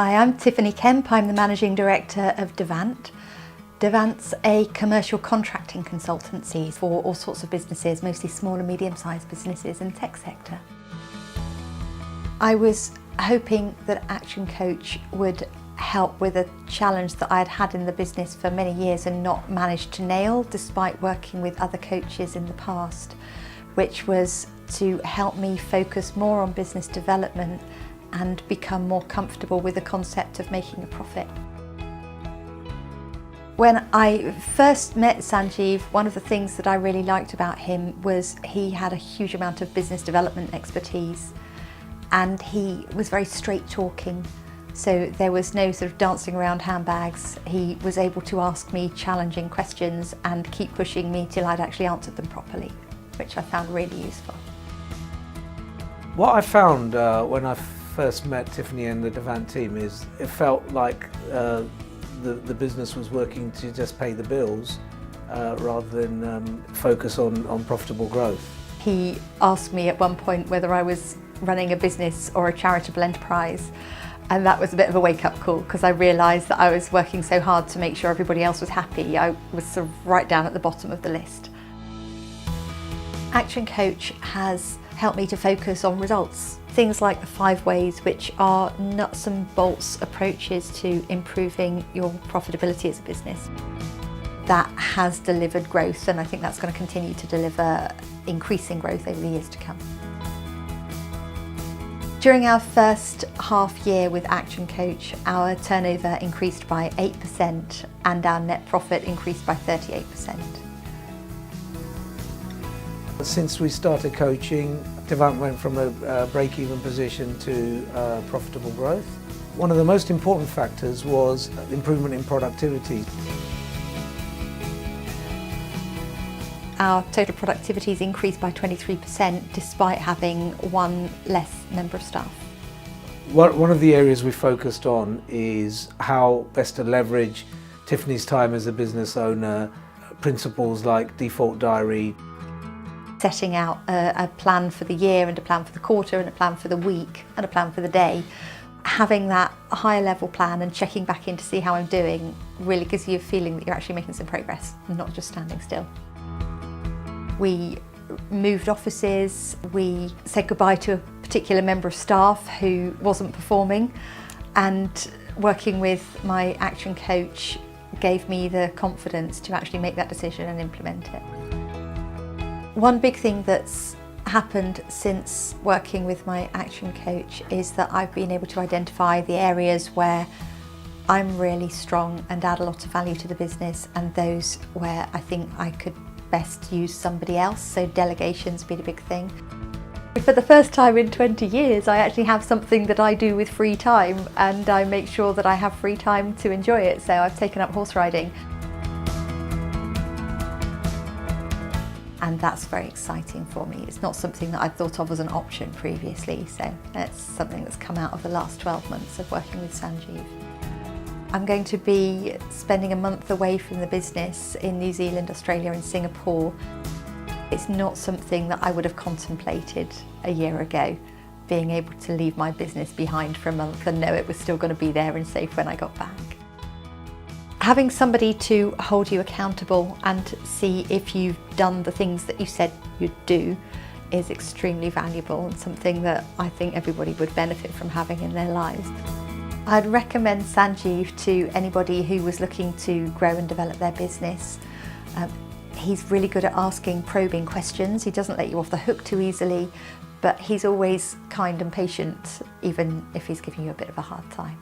Hi, I'm Tiffany Kemp. I'm the Managing Director of Devant. Devant's a commercial contracting consultancy for all sorts of businesses, mostly small and medium-sized businesses in the tech sector. I was hoping that ActionCoach would help with a challenge that I had had in the business for many years and not managed to nail despite working with other coaches in the past, which was to help me focus more on business development and become more comfortable with the concept of making a profit. When I first met Sanjiv, one of the things that I really liked about him was he had a huge amount of business development expertise and he was very straight talking. So there was no sort of dancing around handbags. He was able to ask me challenging questions and keep pushing me till I'd actually answered them properly, which I found really useful. What I found when I first met Tiffany and the Devant team is it felt like the business was working to just pay the bills rather than focus on profitable growth. He asked me at one point whether I was running a business or a charitable enterprise, and that was a bit of a wake-up call because I realised that I was working so hard to make sure everybody else was happy. I was sort of right down at the bottom of the list. ActionCoach has helped me to focus on results. Things like the 5 ways, which are nuts and bolts approaches to improving your profitability as a business. That has delivered growth, and I think that's going to continue to deliver increasing growth over the years to come. During our first half year with ActionCoach, our turnover increased by 8% and our net profit increased by 38%. Since we started coaching, Devant went from a break-even position to profitable growth. One of the most important factors was improvement in productivity. Our total productivity has increased by 23% despite having one less member of staff. One of the areas we focused on is how best to leverage Tiffany's time as a business owner, principles like default diary. Setting out a plan for the year and a plan for the quarter and a plan for the week and a plan for the day. Having that higher level plan and checking back in to see how I'm doing really gives you a feeling that you're actually making some progress and not just standing still. We moved offices, we said goodbye to a particular member of staff who wasn't performing, and working with my action coach gave me the confidence to actually make that decision and implement it. One big thing that's happened since working with my action coach is that I've been able to identify the areas where I'm really strong and add a lot of value to the business, and those where I think I could best use somebody else, so delegation's been a big thing. For the first time in 20 years, I actually have something that I do with free time, and I make sure that I have free time to enjoy it, so I've taken up horse riding. And that's very exciting for me. It's not something that I'd thought of as an option previously, so it's something that's come out of the last 12 months of working with Sanjiv. I'm going to be spending a month away from the business in New Zealand, Australia and Singapore. It's not something that I would have contemplated a year ago, being able to leave my business behind for a month and know it was still going to be there and safe when I got back. Having somebody to hold you accountable and see if you've done the things that you said you'd do is extremely valuable and something that I think everybody would benefit from having in their lives. I'd recommend Sanjiv to anybody who was looking to grow and develop their business. He's really good at asking probing questions. He doesn't let you off the hook too easily, but he's always kind and patient, even if he's giving you a bit of a hard time.